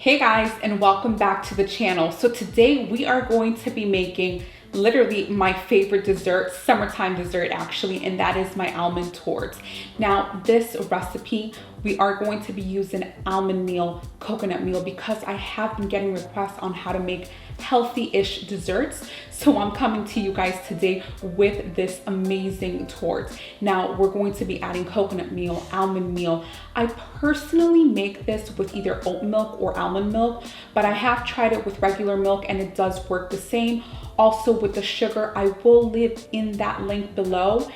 Hey guys, and welcome back to the channel. So today we are going to be making literally my favorite dessert, summertime dessert actually, and that is my almond torte. Now this recipe, we are going to be using almond meal, coconut meal, because I have been getting requests on how to make healthy-ish desserts. So I'm coming to you guys today with this amazing torte. Now we're going to be adding coconut meal, almond meal. I personally make this with either oat milk or almond milk, but I have tried it with regular milk and it does work the same. Also with the sugar, I will leave in that link below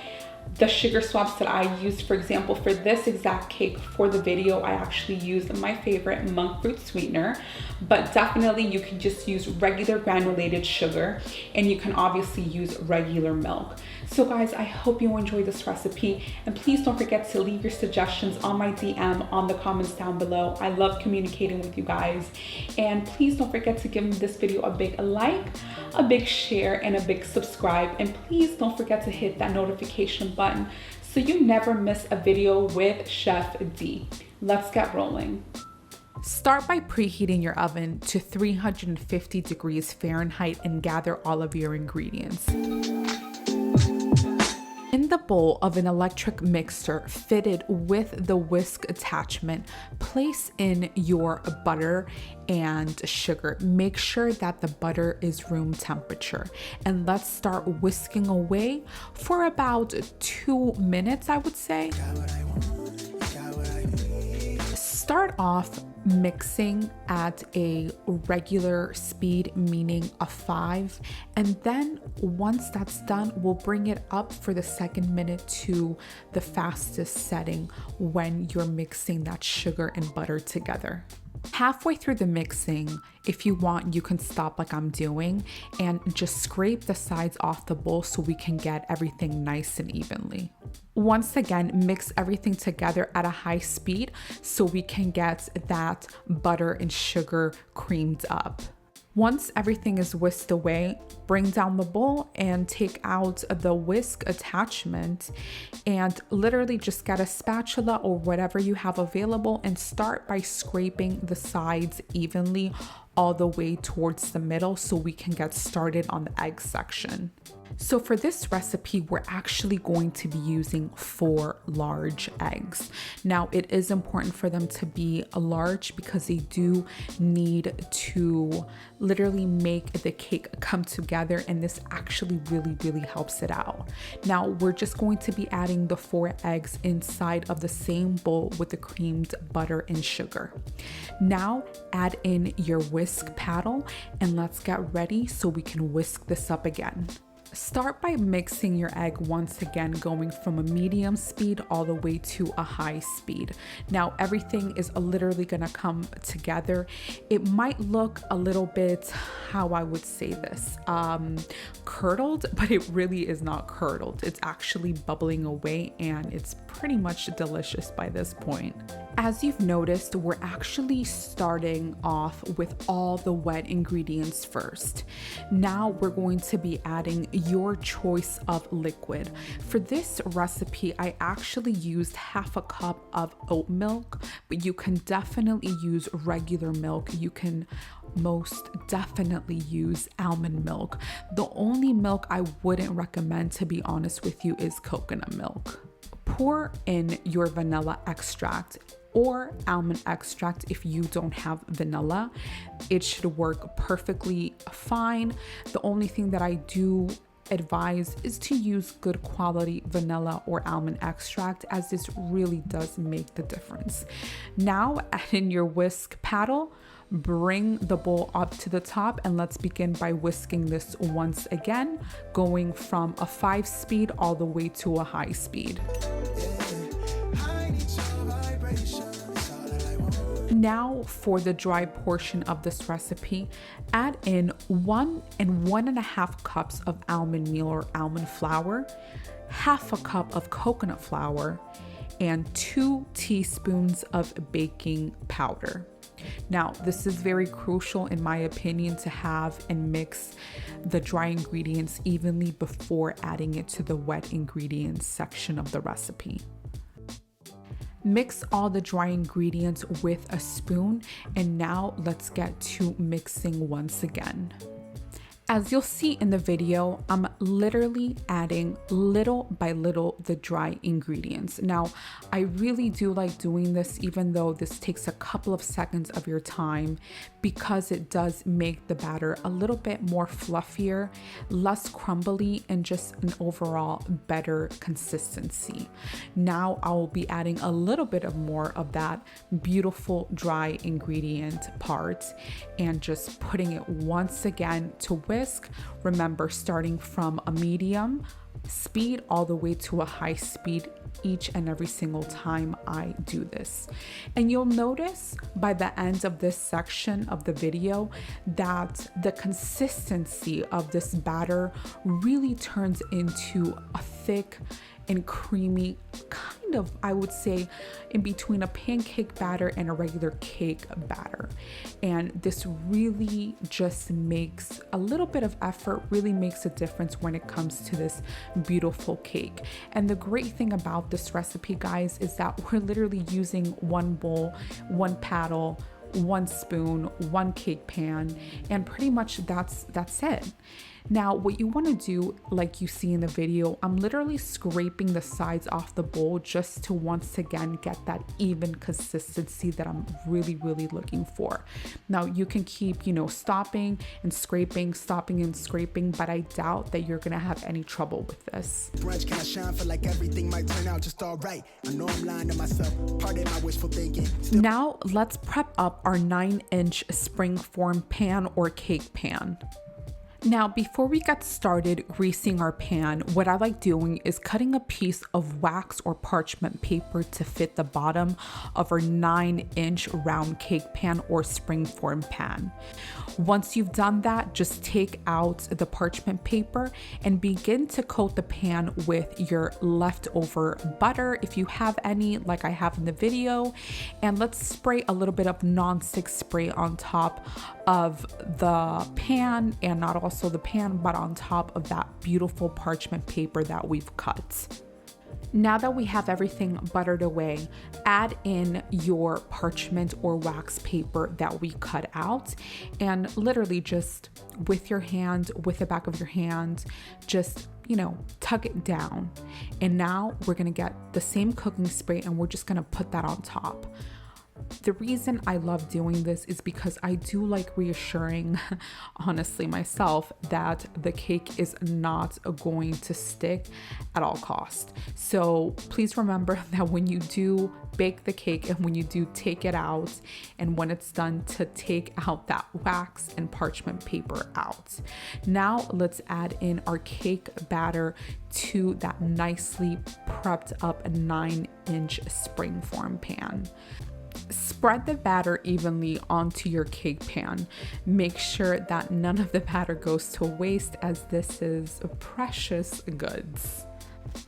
the sugar swaps that I used. For example, for this exact cake for the video, I actually used my favorite monk fruit sweetener, but definitely you can just use regular granulated sugar, and you can obviously use regular milk. So guys, I hope you enjoy this recipe, and please don't forget to leave your suggestions on my DM on the comments down below. I love communicating with you guys, and please don't forget to give this video a big like, a big share, and a big subscribe, and please don't forget to hit that notification button so you never miss a video with Chef D. Let's get rolling. Start by preheating your oven to 350 degrees Fahrenheit and gather all of your ingredients. In the bowl of an electric mixer fitted with the whisk attachment, place in your butter and sugar. Make sure that the butter is room temperature, and let's start whisking away for about 2 minutes, I would say. Start off mixing at a regular speed, meaning a 5, and then once that's done, we'll bring it up for the second minute to the fastest setting when you're mixing that sugar and butter together. Halfway through the mixing, if you want, you can stop like I'm doing and just scrape the sides off the bowl so we can get everything nice and evenly. Once again, mix everything together at a high speed so we can get that butter and sugar creamed up. Once everything is whisked away, bring down the bowl and take out the whisk attachment, and literally just get a spatula or whatever you have available and start by scraping the sides evenly all the way towards the middle so we can get started on the egg section. So for this recipe, we're actually going to be using 4 large eggs. Now, it is important for them to be large because they do need to literally make the cake come together, and this actually really helps it out. Now, we're just going to be adding the 4 eggs inside of the same bowl with the creamed butter and sugar. Now, add in your whisk paddle and let's get ready so we can whisk this up again. Start by mixing your egg once again, going from a medium speed all the way to a high speed. Now everything is literally gonna come together. It might look a little bit, how I would say this, curdled, but it really is not curdled. It's actually bubbling away and it's pretty much delicious by this point. As you've noticed, we're actually starting off with all the wet ingredients first. Now we're going to be adding your choice of liquid. For this recipe, I actually used half a cup of oat milk, but you can definitely use regular milk. You can most definitely use almond milk. The only milk I wouldn't recommend, to be honest with you, is coconut milk. Pour in your vanilla extract or almond extract if you don't have vanilla. It should work perfectly fine. The only thing that I do advise is to use good quality vanilla or almond extract, as this really does make the difference. Now add in your whisk paddle, bring the bowl up to the top, and let's begin by whisking this once again, going from a 5 speed all the way to a high speed. Now for the dry portion of this recipe, add in 1 and 1.5 cups of almond meal or almond flour, half a cup of coconut flour, and 2 teaspoons of baking powder. Now, this is very crucial in my opinion to have and mix the dry ingredients evenly before adding it to the wet ingredients section of the recipe. Mix all the dry ingredients with a spoon, and now let's get to mixing once again. As you'll see in the video, I'm literally adding little by little the dry ingredients. Now, I really do like doing this, even though this takes a couple of seconds of your time, because it does make the batter a little bit more fluffier, less crumbly, and just an overall better consistency. Now I will be adding a little bit of more of that beautiful dry ingredient part and just putting it once again to whisk. Remember, starting from a medium speed all the way to a high speed each and every single time I do this. And you'll notice by the end of this section of the video that the consistency of this batter really turns into a thick and creamy, kind of, I would say, in between a pancake batter and a regular cake batter. And this really just makes a little bit of effort, really makes a difference when it comes to this beautiful cake. And the great thing about this recipe, guys, is that we're literally using one bowl, one paddle, one spoon, one cake pan, and pretty much that's it. Now, what you want to do, like you see in the video, I'm literally scraping the sides off the bowl just to once again get that even consistency that I'm really looking for. Now, you can keep, stopping and scraping, but I doubt that you're gonna have any trouble with this. Brunch, can I shine? Feel like everything might turn out just all right. I know I'm lying to myself. Pardon my wishful thinking. Now, let's prep up our 9-inch springform pan or cake pan. Now, before we get started greasing our pan, what I like doing is cutting a piece of wax or parchment paper to fit the bottom of our 9-inch round cake pan or springform pan. Once you've done that, just take out the parchment paper and begin to coat the pan with your leftover butter, if you have any, like I have in the video. And let's spray a little bit of non-stick spray on top of the pan, and not also the pan, but on top of that beautiful parchment paper that we've cut. Now that we have everything buttered away, add in your parchment or wax paper that we cut out, and literally just with your hand, with the back of your hand, just tug it down. And now we're gonna get the same cooking spray and we're just gonna put that on top. The reason I love doing this is because I do like reassuring, honestly, myself, that the cake is not going to stick at all costs. So please remember that when you do bake the cake and when you do take it out, and when it's done, to take out that wax and parchment paper out. Now let's add in our cake batter to that nicely prepped up 9-inch springform pan. Spread the batter evenly onto your cake pan. Make sure that none of the batter goes to waste, as this is precious goods.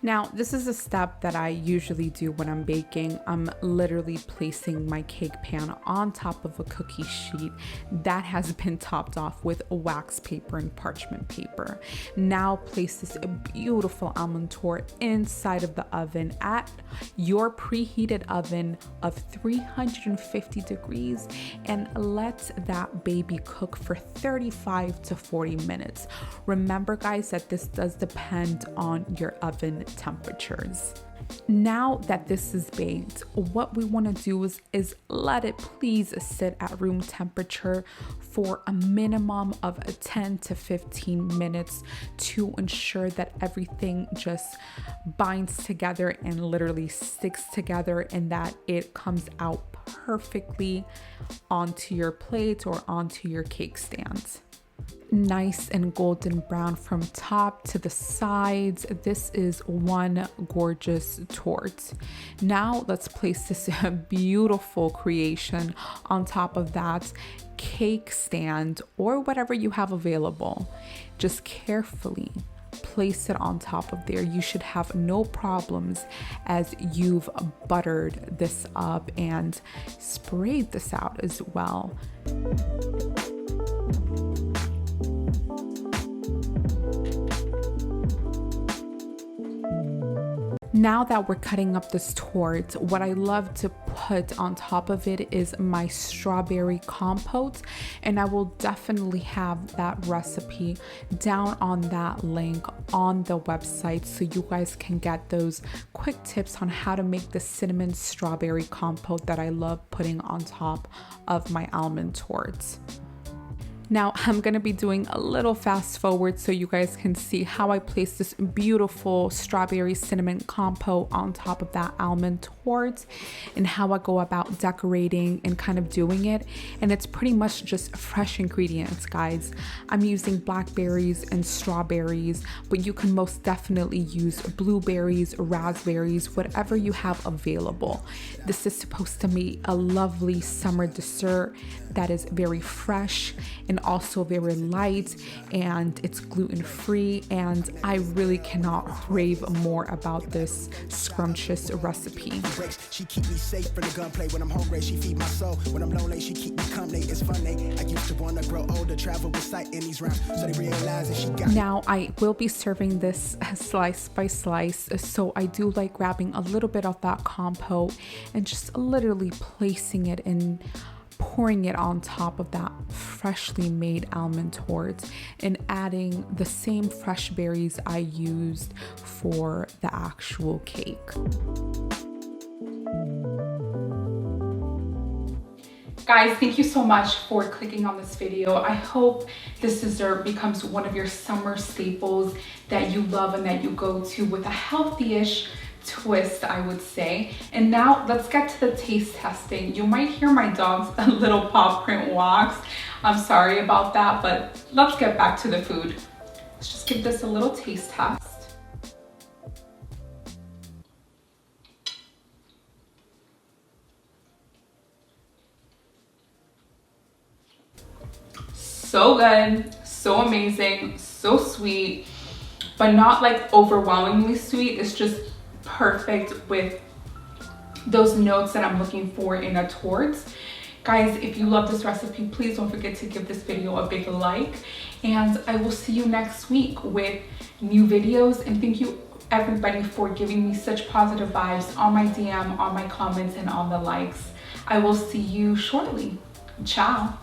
Now, this is a step that I usually do when I'm baking. I'm literally placing my cake pan on top of a cookie sheet that has been topped off with wax paper and parchment paper. Now place this beautiful almond torte inside of the oven at your preheated oven of 350 degrees and let that baby cook for 35 to 40 minutes. Remember, guys, that this does depend on your oven temperatures. Now that this is baked, what we want to do is let it please sit at room temperature for a minimum of 10 to 15 minutes to ensure that everything just binds together and literally sticks together, and that it comes out perfectly onto your plate or onto your cake stand. Nice and golden brown from top to the sides. This is one gorgeous torte. Now let's place this beautiful creation on top of that cake stand or whatever you have available. Just carefully place it on top of there. You should have no problems as you've buttered this up and sprayed this out as well. Now that we're cutting up this torte, what I love to put on top of it is my strawberry compote, and I will definitely have that recipe down on that link on the website so you guys can get those quick tips on how to make the cinnamon strawberry compote that I love putting on top of my almond torte. Now I'm gonna be doing a little fast forward so you guys can see how I place this beautiful strawberry cinnamon compote on top of that almond torte and how I go about decorating and kind of doing it. And it's pretty much just fresh ingredients, guys. I'm using blackberries and strawberries, but you can most definitely use blueberries, raspberries, whatever you have available. This is supposed to be a lovely summer dessert that is very fresh and also very light, and it's gluten-free, and I really cannot rave more about this scrumptious recipe. She keep me safe from the gunplay. When I'm hungry, she feed my soul. When I'm lonely, she keep me company. It's funny. I used to wanna grow older, travel with sight in these rounds, so they realize that she got. Now I will be serving this slice by slice, so I do like grabbing a little bit of that compote and just literally placing it in, pouring it on top of that freshly made almond torte and adding the same fresh berries I used for the actual cake. Guys, thank you so much for clicking on this video. I hope this dessert becomes one of your summer staples that you love and that you go to with a healthy-ish twist, I would say. And now let's get to the taste testing. You might hear my dog's little paw print walks. I'm sorry about that, but let's get back to the food. Let's just give this a little taste test. So good, so amazing, so sweet, but not like overwhelmingly sweet. It's just perfect with those notes that I'm looking for in a torte. Guys, if you love this recipe, please don't forget to give this video a big like, and I will see you next week with new videos. And thank you everybody for giving me such positive vibes on my DM, on my comments, and on the likes. I will see you shortly. Ciao.